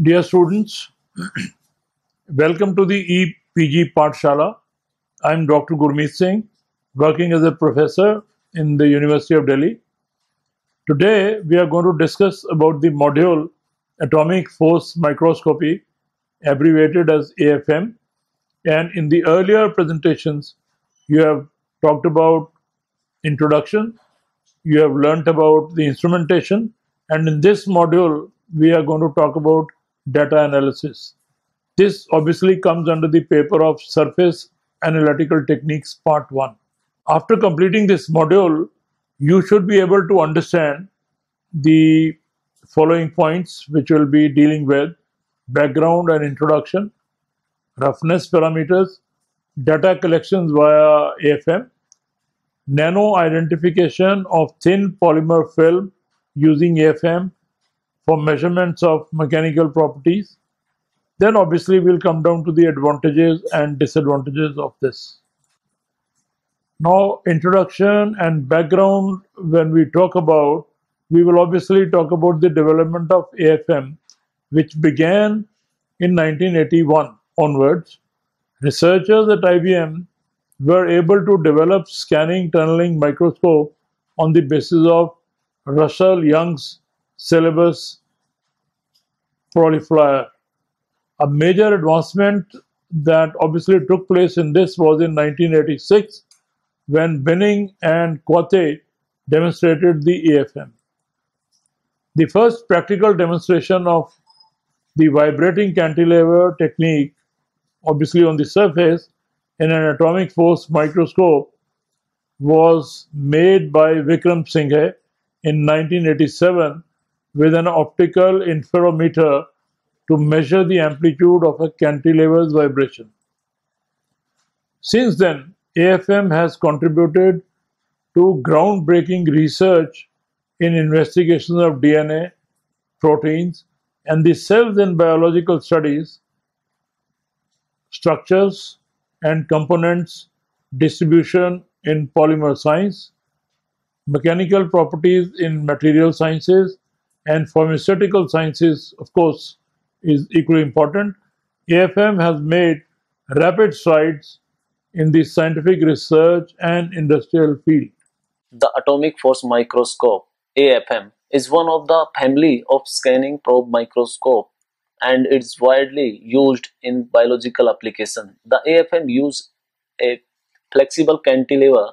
Dear students, welcome to the EPG Pathshala. I am Dr. Gurmeet Singh, working as a professor in the University of Delhi. Today, we are going to discuss about the module Atomic Force Microscopy, abbreviated as AFM. And in the earlier presentations, you have talked about introduction, you have learnt about the instrumentation, and in this module, we are going to talk about data analysis. This obviously comes under the paper of Surface Analytical Techniques Part 1. After completing this module, you should be able to understand the following points which will be dealing with background and introduction, roughness parameters, data collections via AFM, nano identification of thin polymer film using AFM for measurements of mechanical properties. Then obviously we'll come down to the advantages and disadvantages of this. Now, introduction and background, when we talk about, we will obviously talk about the development of AFM, which began in 1981 onwards. Researchers at IBM were able to develop scanning tunneling microscope on the basis of Russell Young's syllabus prolifier. A major advancement that obviously took place in this was in 1986 when Binning and Cote demonstrated the AFM. The first practical demonstration of the vibrating cantilever technique, obviously on the surface, in an atomic force microscope was made by Vikram Singhe in 1987 with an optical interferometer to measure the amplitude of a cantilever's vibration. Since then, AFM has contributed to groundbreaking research in investigations of DNA, proteins, and the cells in biological studies, structures and components, distribution in polymer science, mechanical properties in material sciences, and pharmaceutical sciences, of course, is equally important. AFM has made rapid strides in the scientific research and industrial field. The atomic force microscope (AFM) is one of the family of scanning probe microscope and it's widely used in biological application. The AFM uses a flexible cantilever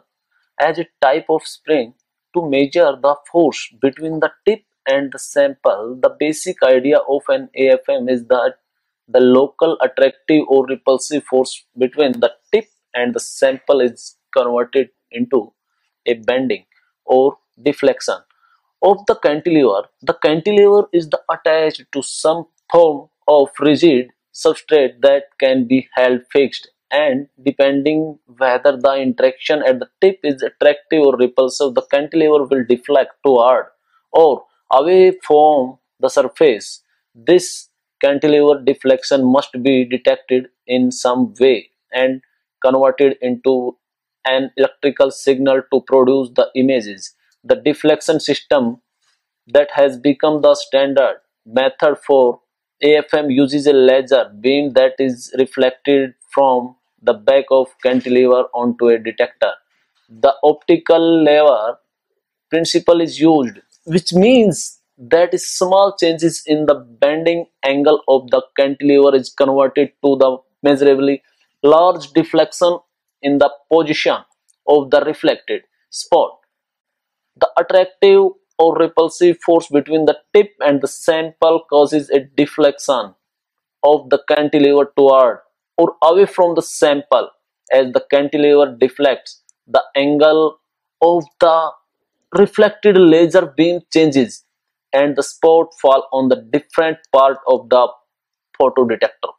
as a type of spring to measure the force between the tip and the sample. The basic idea of an AFM is that the local attractive or repulsive force between the tip and the sample is converted into a bending or deflection of the cantilever. The cantilever is attached to some form of rigid substrate that can be held fixed, and depending whether the interaction at the tip is attractive or repulsive, the cantilever will deflect toward or away from the surface. This cantilever deflection must be detected in some way and converted into an electrical signal to produce the images. The deflection system that has become the standard method for AFM uses a laser beam that is reflected from the back of cantilever onto a detector. The optical lever principle is used, which means that small changes in the bending angle of the cantilever is converted to the measurably large deflection in the position of the reflected spot. The attractive or repulsive force between the tip and the sample causes a deflection of the cantilever toward or away from the sample. As the cantilever deflects, the angle of the reflected laser beam changes and the spot fall on the different part of the photodetector.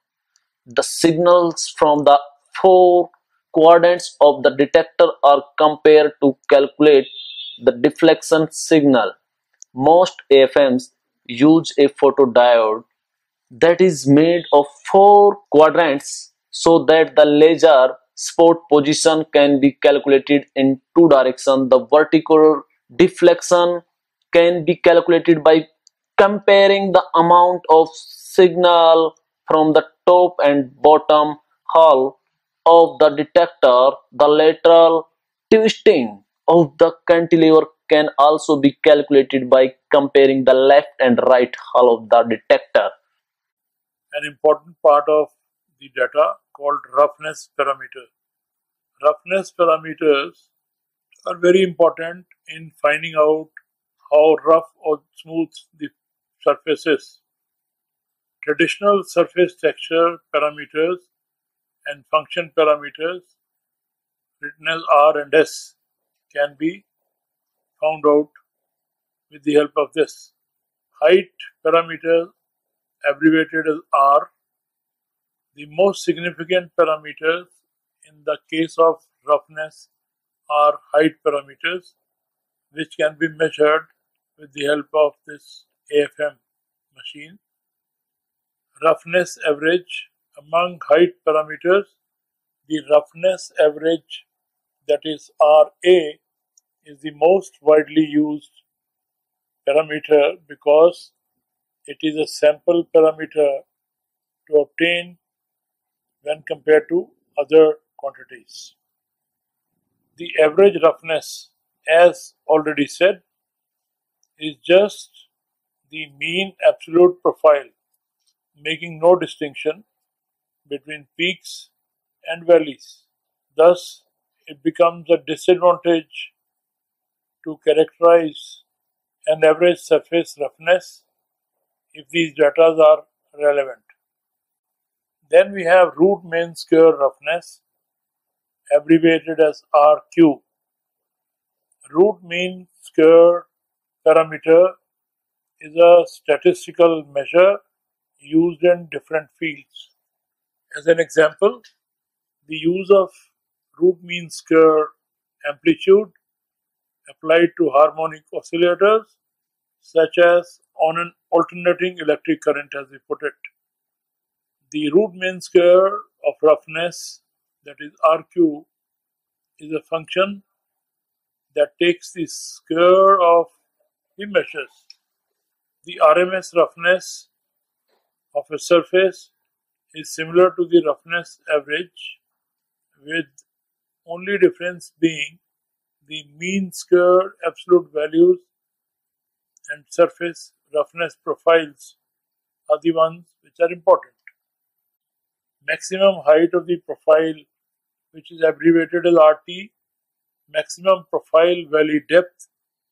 The signals from the four quadrants of the detector are compared to calculate the deflection signal. Most AFMs use a photodiode that is made of four quadrants so that the laser spot position can be calculated in two directions. The vertical deflection can be calculated by comparing the amount of signal from the top and bottom hull of the detector. The lateral twisting of the cantilever can also be calculated by comparing the left and right hull of the detector. An important part of the data called roughness parameter. Roughness parameters are very important in finding out how rough or smooth the surface is. Traditional surface texture parameters and function parameters, written as R and S, can be found out with the help of this. Height parameters, abbreviated as R, the most significant parameters in the case of roughness are height parameters, which can be measured with the help of this AFM machine. Roughness average among height parameters, the roughness average, that is RA, is the most widely used parameter because it is a sample parameter to obtain when compared to other quantities. The average roughness, as already said, is just the mean absolute profile, making no distinction between peaks and valleys. Thus, it becomes a disadvantage to characterize an average surface roughness if these data are relevant. Then we have root mean square roughness, abbreviated as RQ. Root mean square parameter is a statistical measure used in different fields. As an example, the use of root mean square amplitude applied to harmonic oscillators, such as on an alternating electric current, as we put it. The root mean square of roughness, that is RQ, is a function that takes the square of the measures. The RMS roughness of a surface is similar to the roughness average, with only difference being the mean square absolute values and surface roughness profiles are the ones which are important. Maximum height of the profile, which is abbreviated as RT, maximum profile valley depth,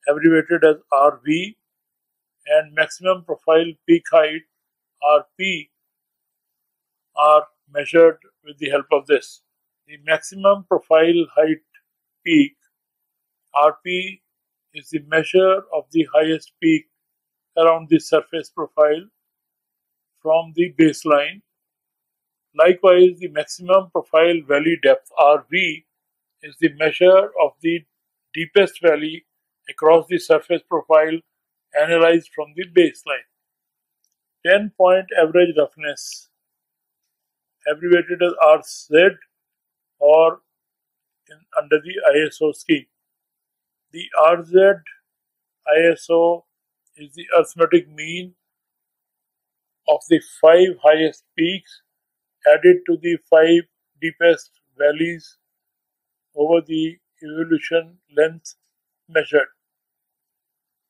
abbreviated as RV, and maximum profile peak height, RP, are measured with the help of this. The maximum profile height peak, RP, is the measure of the highest peak around the surface profile from the baseline. Likewise, the maximum profile valley depth, RV, is the measure of the deepest valley across the surface profile analyzed from the baseline. 10-point average roughness, abbreviated as RZ, or under the ISO scheme. The RZ ISO is the arithmetic mean of the 5 highest peaks added to the 5 deepest valleys over the evolution length measured.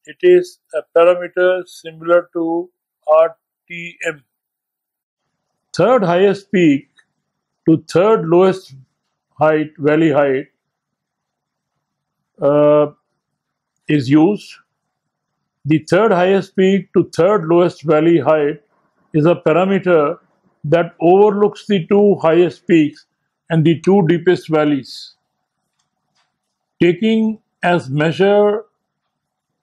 It is a parameter similar to RTM. Third highest peak to third lowest height, valley height, is used. The third highest peak to third lowest valley height is a parameter that overlooks the 2 highest peaks and the 2 deepest valleys, taking as measure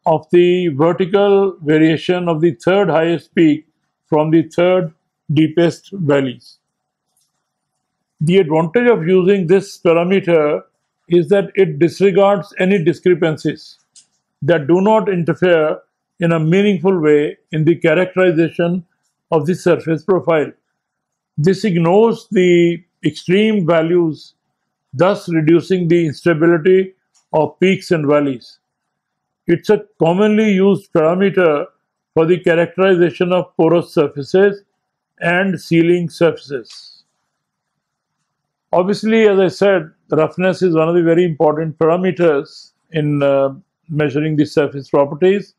of the vertical variation of the third highest peak from the third deepest valleys. The advantage of using this parameter is that it disregards any discrepancies that do not interfere in a meaningful way in the characterization of the surface profile. This ignores the extreme values, thus reducing the instability of peaks and valleys. It's a commonly used parameter for the characterization of porous surfaces and sealing surfaces. Obviously, as I said, roughness is one of the very important parameters in measuring the surface properties.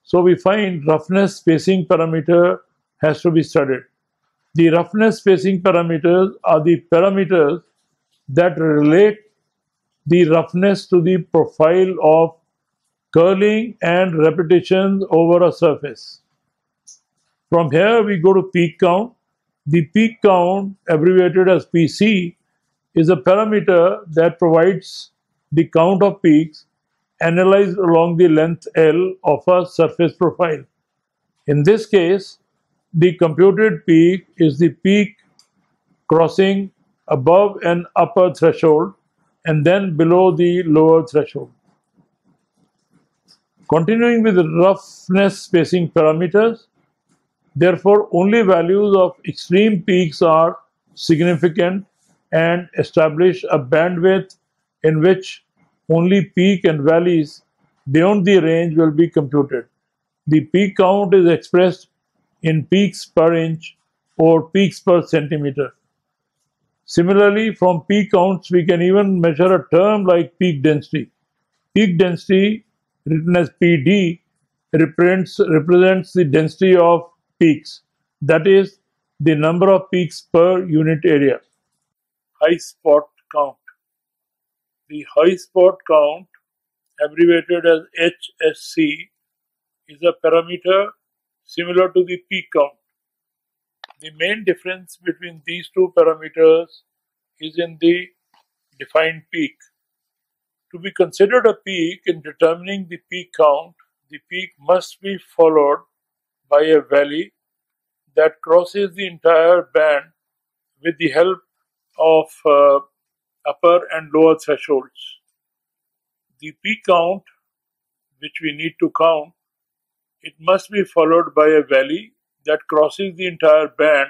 So we find roughness spacing parameter has to be studied. The roughness spacing parameters are the parameters that relate the roughness to the profile of curling and repetitions over a surface. From here we go to peak count. The peak count, abbreviated as PC, is a parameter that provides the count of peaks analyzed along the length L of a surface profile. In this case, the computed peak is the peak crossing above an upper threshold and then below the lower threshold. Continuing with the roughness spacing parameters, therefore only values of extreme peaks are significant and establish a bandwidth in which only peak and valleys beyond the range will be computed. The peak count is expressed in peaks per inch or peaks per centimeter. Similarly, from peak counts, we can even measure a term like peak density. Peak density, written as PD, represents the density of peaks, that is, the number of peaks per unit area. High spot count. The high spot count, abbreviated as HSC, is a parameter similar to the peak count. The main difference between these two parameters is in the defined peak. To be considered a peak in determining the peak count, the peak must be followed by a valley that crosses the entire band with the help of upper and lower thresholds. The peak count, which we need to count, it must be followed by a valley that crosses the entire band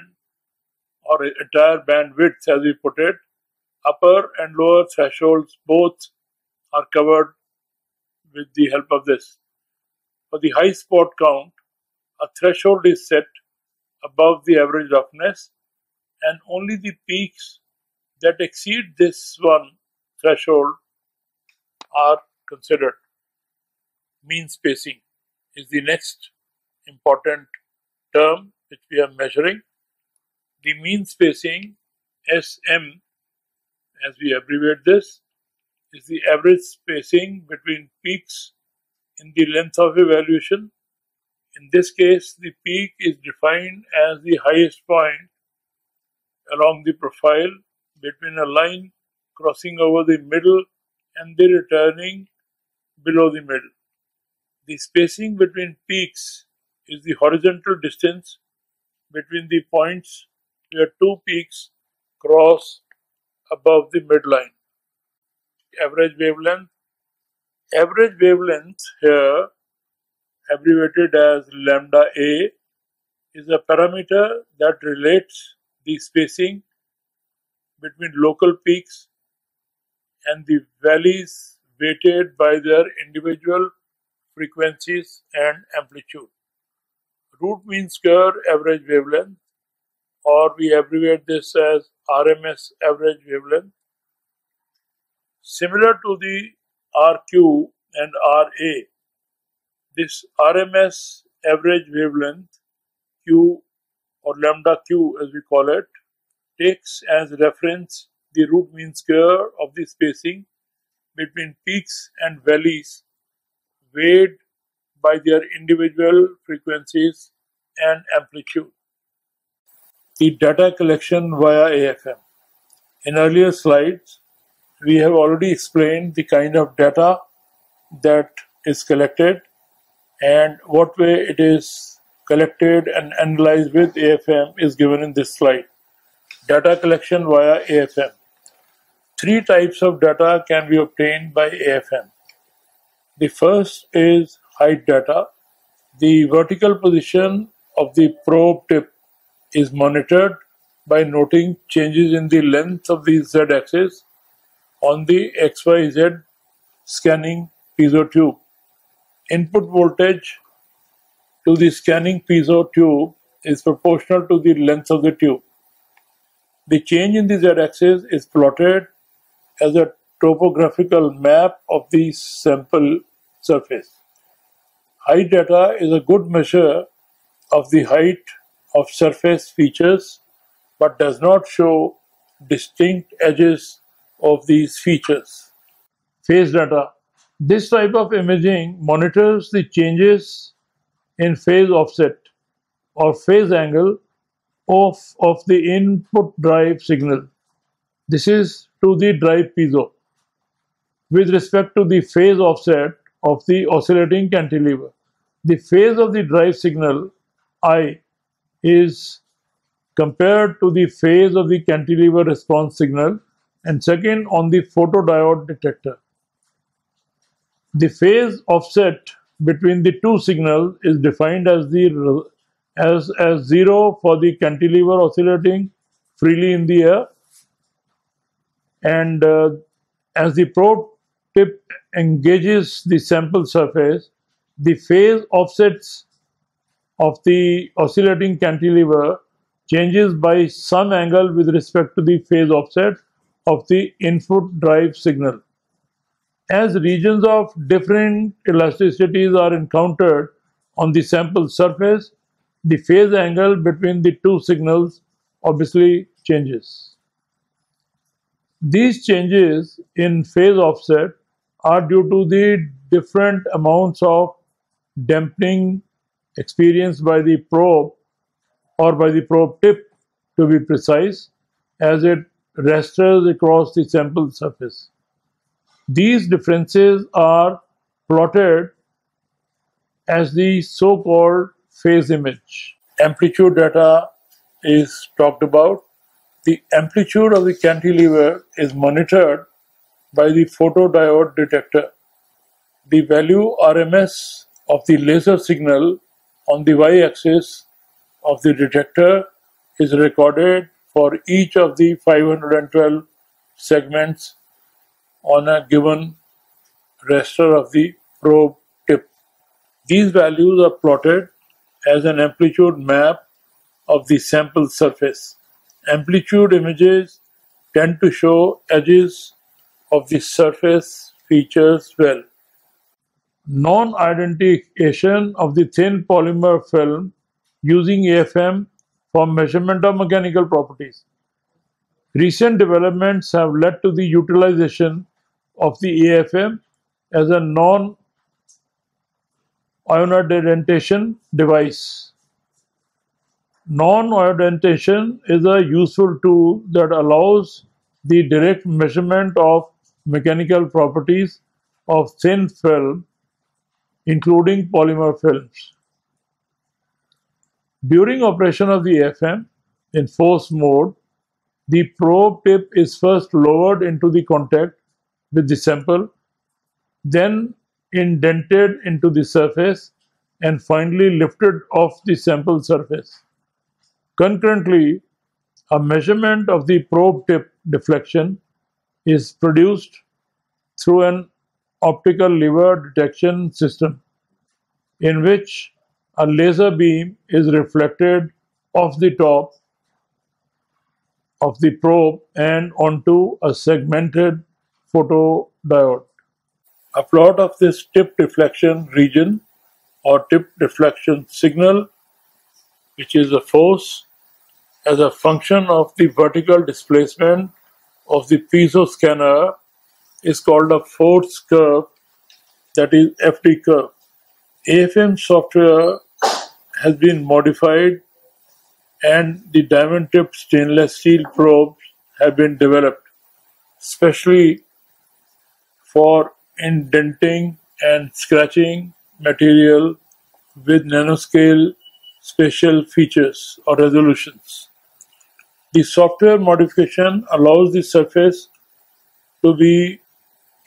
or entire bandwidth, as we put it. Upper and lower thresholds both are covered with the help of this. For the high spot count, a threshold is set above the average roughness, and only the peaks that exceed this one threshold are considered. Mean spacing is the next important term which we are measuring. The mean spacing, SM, as we abbreviate this, is the average spacing between peaks in the length of evaluation. In this case, the peak is defined as the highest point along the profile between a line crossing over the middle and the returning below the middle. The spacing between peaks is the horizontal distance between the points where two peaks cross above the midline. Average wavelength. Average wavelength, here abbreviated as lambda A, is a parameter that relates the spacing between local peaks and the valleys weighted by their individual frequencies and amplitude. Root mean square average wavelength, or we abbreviate this as RMS average wavelength. Similar to the RQ and RA, this RMS average wavelength, Q or lambda Q as we call it, takes as reference the root mean square of the spacing between peaks and valleys weighed by their individual frequencies and amplitude. The data collection via AFM. In earlier slides, we have already explained the kind of data that is collected and what way it is collected and analyzed with AFM is given in this slide. Data collection via AFM. Three types of data can be obtained by AFM. The first is height data. The vertical position of the probe tip is monitored by noting changes in the length of the z-axis on the XYZ scanning piezo tube. Input voltage to the scanning piezo tube is proportional to the length of the tube. The change in the z-axis is plotted as a topographical map of the sample surface. Height data is a good measure of the height of surface features but does not show distinct edges of these features. Phase data. This type of imaging monitors the changes in phase offset or phase angle of the input drive signal. This is to the drive piezo with respect to the phase offset of the oscillating cantilever. The phase of the drive signal I is compared to the phase of the cantilever response signal and second on the photodiode detector. The phase offset between the two signals is defined as as 0 for the cantilever oscillating freely in the air, and as the probe tip engages the sample surface, the phase offsets of the oscillating cantilever changes by some angle with respect to the phase offset of the input drive signal. As regions of different elasticities are encountered on the sample surface, the phase angle between the two signals obviously changes. These changes in phase offset are due to the different amounts of dampening experienced by the probe or by the probe tip, to be precise, as it rasters across the sample surface. These differences are plotted as the so-called phase image. Amplitude data is talked about. The amplitude of the cantilever is monitored by the photodiode detector. The value RMS of the laser signal on the y-axis of the detector is recorded for each of the 512 segments on a given raster of the probe tip. These values are plotted as an amplitude map of the sample surface. Amplitude images tend to show edges of the surface features well. Non-identification of the thin polymer film using AFM for measurement of mechanical properties. Recent developments have led to the utilization of the AFM as a non-ionodentation device. Non-ionodentation is a useful tool that allows the direct measurement of mechanical properties of thin film, including polymer films. During operation of the AFM in force mode, the probe tip is first lowered into the contact with the sample, then indented into the surface, and finally lifted off the sample surface. Concurrently, a measurement of the probe tip deflection is produced through an optical lever detection system, in which a laser beam is reflected off the top of the probe and onto a segmented photodiode. A plot of this tip deflection region or tip deflection signal, which is a force as a function of the vertical displacement of the piezo scanner, is called a force curve, that is FD curve. AFM software has been modified and the diamond tipped stainless steel probes have been developed, especially for indenting and scratching material with nanoscale spatial features or resolutions. The software modification allows the surface to be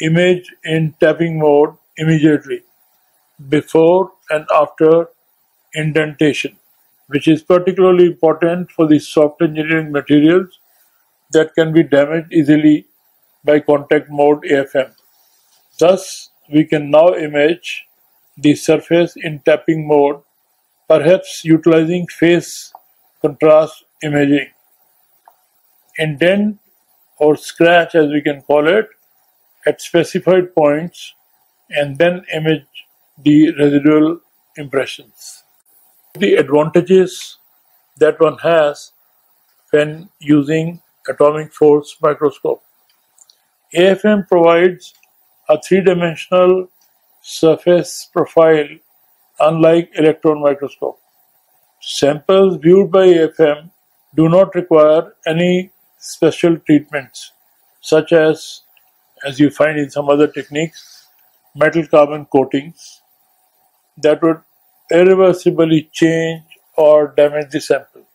imaged in tapping mode immediately before and after indentation, which is particularly important for the soft engineering materials that can be damaged easily by contact mode AFM. Thus, we can now image the surface in tapping mode perhaps utilizing phase contrast imaging. Indent or scratch, as we can call it, at specified points and then image the residual impressions. The advantages that one has when using atomic force microscope. AFM provides a three-dimensional surface profile unlike electron microscope. Samples viewed by AFM do not require any special treatments such as you find in some other techniques, metal carbon coatings that would irreversibly change or damage the sample.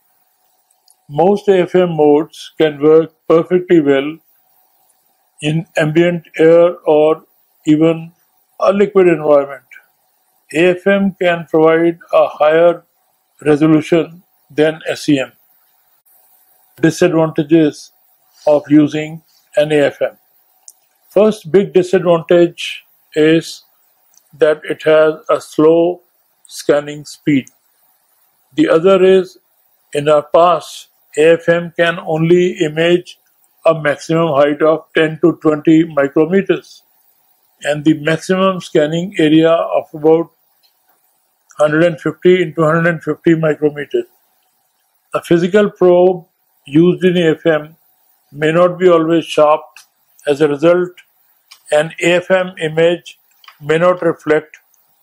Most AFM modes can work perfectly well in ambient air or even a liquid environment. AFM can provide a higher resolution than SEM. Disadvantages of using an AFM. First big disadvantage is that it has a slow scanning speed. The other is, in our past, AFM can only image a maximum height of 10 to 20 micrometers and the maximum scanning area of about 150 into 150 micrometers. A physical probe used in AFM may not be always sharp. As a result, an AFM image may not reflect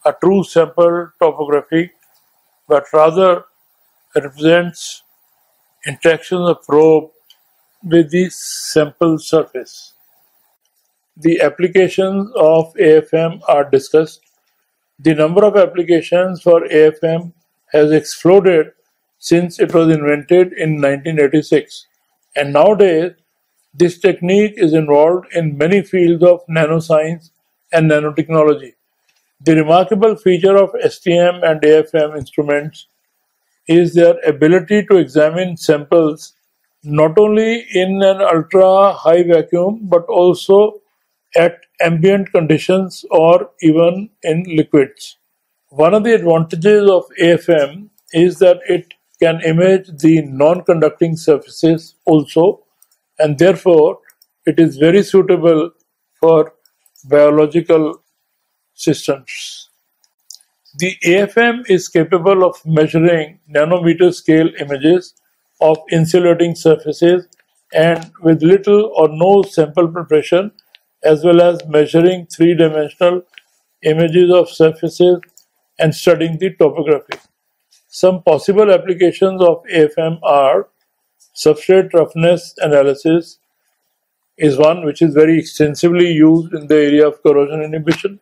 a true sample topography, but rather represents interactions of probe with the sample surface. The applications of AFM are discussed. The number of applications for AFM has exploded since it was invented in 1986, and nowadays this technique is involved in many fields of nanoscience and nanotechnology. The remarkable feature of STM and AFM instruments is their ability to examine samples not only in an ultra-high vacuum but also at ambient conditions or even in liquids. One of the advantages of AFM is that it can image the non-conducting surfaces also, and therefore it is very suitable for biological systems. The AFM is capable of measuring nanometer scale images of insulating surfaces and with little or no sample preparation, as well as measuring three-dimensional images of surfaces and studying the topography. Some possible applications of AFM are substrate roughness analysis is one which is very extensively used in the area of corrosion inhibition.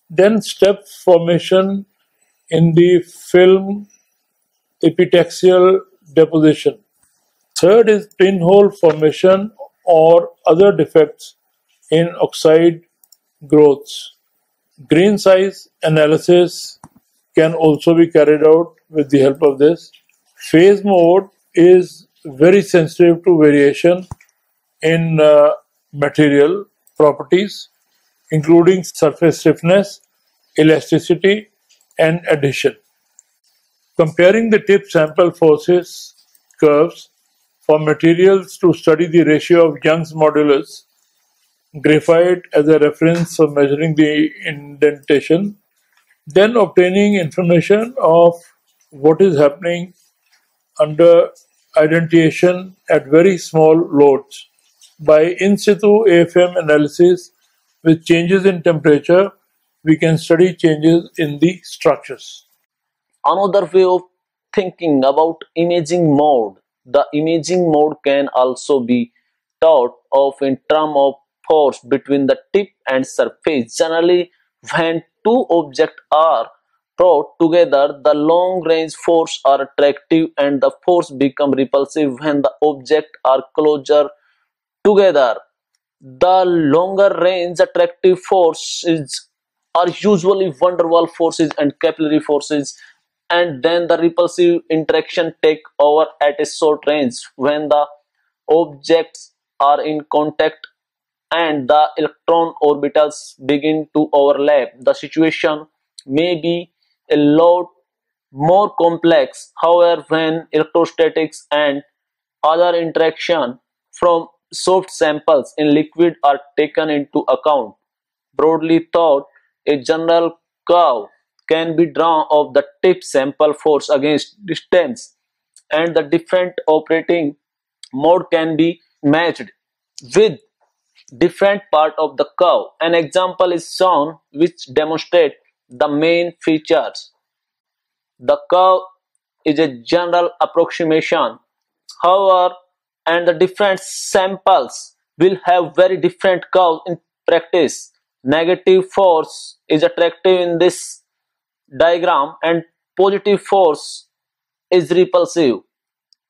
Then step formation in the film epitaxial deposition. Third is pinhole formation or other defects in oxide growths. Grain size analysis can also be carried out with the help of this. Phase mode is very sensitive to variation in material properties, including surface stiffness, elasticity, and adhesion. Comparing the tip sample forces curves for materials to study the ratio of Young's modulus, graphite as a reference for measuring the indentation, then obtaining information of what is happening under indentation at very small loads. By in situ AFM analysis with changes in temperature, we can study changes in the structures. Another way of thinking about imaging mode. The imaging mode can also be thought of in terms of force between the tip and surface. Generally, when two objects are brought together, the long-range force are attractive and the force become repulsive when the objects are closer together. The longer range attractive forces are usually van der Waals forces and capillary forces, and then the repulsive interaction take over at a short range when the objects are in contact and the electron orbitals begin to overlap. The situation may be a lot more complex. However, when electrostatics and other interaction from soft samples in liquid are taken into account, broadly thought, a general curve can be drawn of the tip sample force against distance, and the different operating mode can be matched with different part of the curve. An example is shown which demonstrate the main features. The curve is a general approximation, however, and the different samples will have very different curves in practice. Negative force is attractive in this diagram and positive force is repulsive.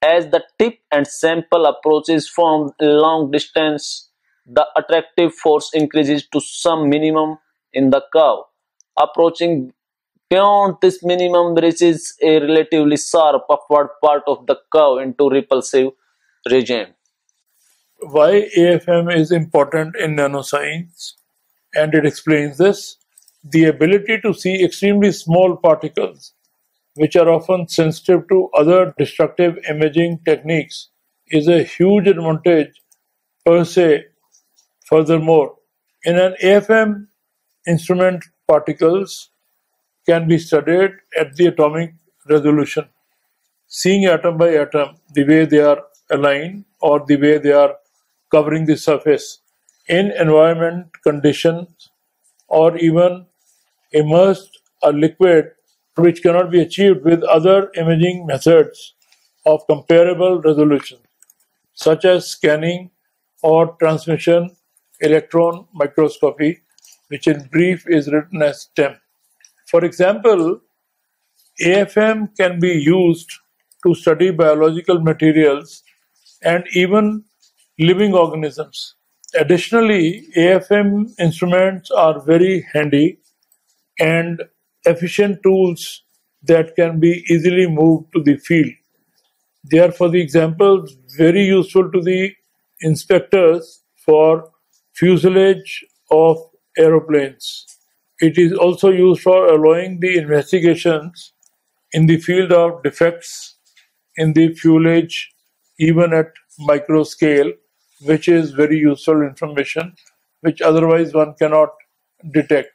As the tip and sample approaches from a long distance, the attractive force increases to some minimum in the curve. Approaching beyond this minimum reaches a relatively sharp upward part of the curve into repulsive regime. Why AFM is important in nanoscience, and it explains this. The ability to see extremely small particles, which are often sensitive to other destructive imaging techniques, is a huge advantage per se. Furthermore, in an AFM instrument, particles can be studied at the atomic resolution, seeing atom by atom the way they are aligned or the way they are covering the surface in environment conditions, or even immersed a liquid, which cannot be achieved with other imaging methods of comparable resolution, such as scanning or transmission electron microscopy, which in brief is written as STEM. For example, AFM can be used to study biological materials and even living organisms. Additionally, AFM instruments are very handy and efficient tools that can be easily moved to the field. They are, for the example, very useful to the inspectors for fuselage of aeroplanes. It is also used for allowing the investigations in the field of defects in the fuselage, even at micro scale, which is very useful information which otherwise one cannot detect.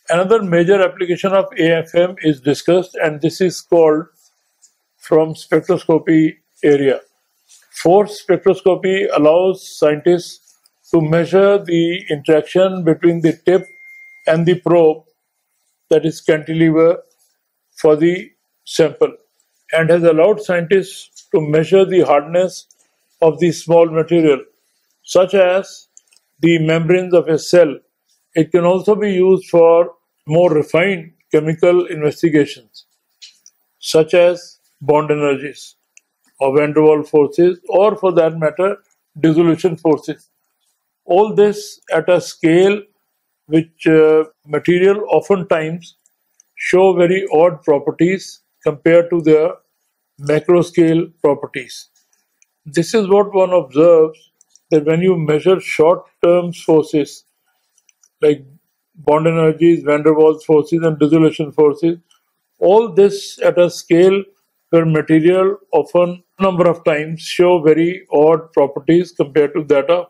Another major application of AFM is discussed, and this is called from spectroscopy area. Force spectroscopy allows scientists to measure the interaction between the tip and the probe, that is cantilever, for the sample, and has allowed scientists to measure the hardness of the small material, such as the membranes of a cell. It can also be used for more refined chemical investigations, such as bond energies or van der Waals forces, or for that matter, dissolution forces. All this at a scale which material oftentimes show very odd properties compared to their macro scale properties. This is what one observes, that when you measure short term forces like bond energies, van der Waals forces, and dissolution forces, all this at a scale where material often number of times show very odd properties compared to that of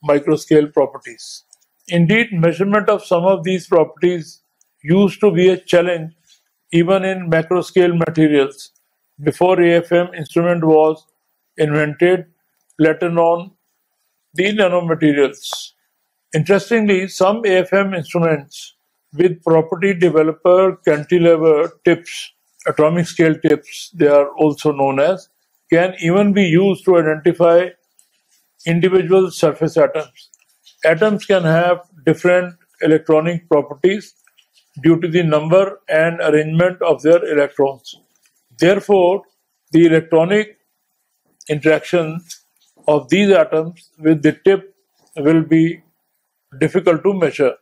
microscale properties. Indeed, measurement of some of these properties used to be a challenge even in macroscale materials. Before AFM instrument was invented, let alone the nanomaterials. Interestingly, some AFM instruments with property developer cantilever tips, atomic scale tips, they are also known as, can even be used to identify individual surface atoms. Atoms can have different electronic properties due to the number and arrangement of their electrons. Therefore, the electronic interaction of these atoms with the tip will be difficult to measure.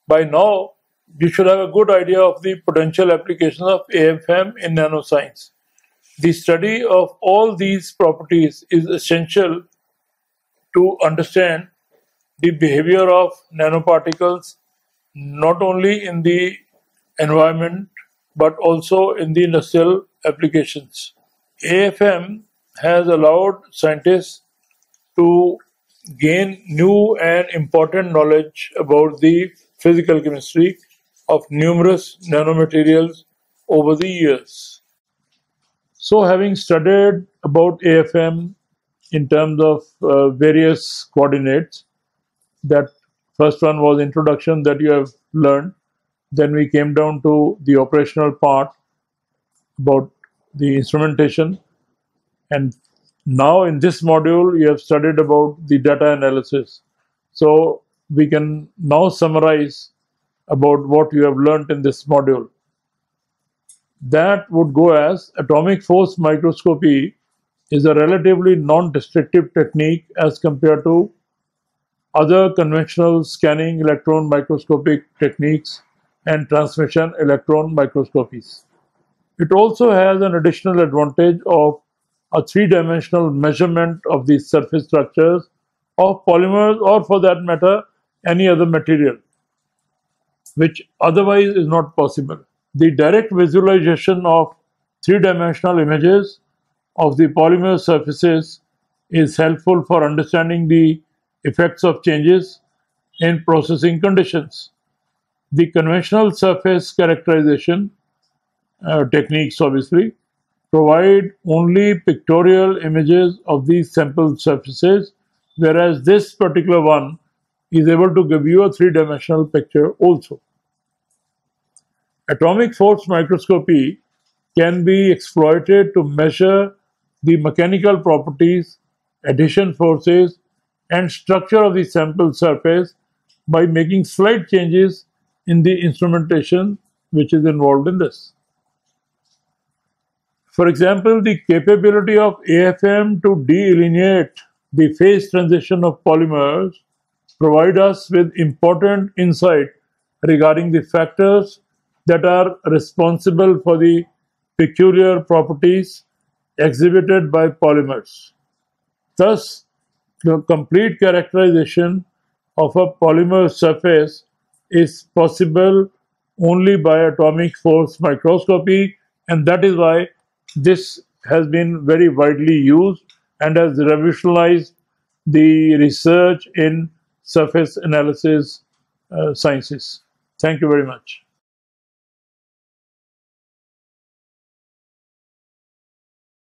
By now, you should have a good idea of the potential applications of AFM in nanoscience. The study of all these properties is essential to understand the behavior of nanoparticles not only in the environment but also in the industrial applications. AFM has allowed scientists to gain new and important knowledge about the physical chemistry of numerous nanomaterials over the years. So, having studied about AFM in terms of various coordinates, that first one was introduction that you have learned. Then we came down to the operational part about the instrumentation, and now in this module you have studied about the data analysis. So we can now summarize about what you have learned in this module. That would go as atomic force microscopy is a relatively non-destructive technique as compared to other conventional scanning electron microscopic techniques and transmission electron microscopies. It also has an additional advantage of a three-dimensional measurement of the surface structures of polymers, or for that matter, any other material, which otherwise is not possible. The direct visualization of three-dimensional images of the polymer surfaces is helpful for understanding the effects of changes in processing conditions. The conventional surface characterization techniques obviously provide only pictorial images of these sample surfaces, whereas this particular one is able to give you a three-dimensional picture also. Atomic force microscopy can be exploited to measure the mechanical properties, adhesion forces, and structure of the sample surface by making slight changes in the instrumentation which is involved in this. For example, the capability of AFM to delineate the phase transition of polymers provide us with important insight regarding the factors that are responsible for the peculiar properties exhibited by polymers. Thus, the complete characterization of a polymer surface is possible only by atomic force microscopy, and that is why this has been very widely used and has revolutionized the research in surface analysis sciences. Thank you very much.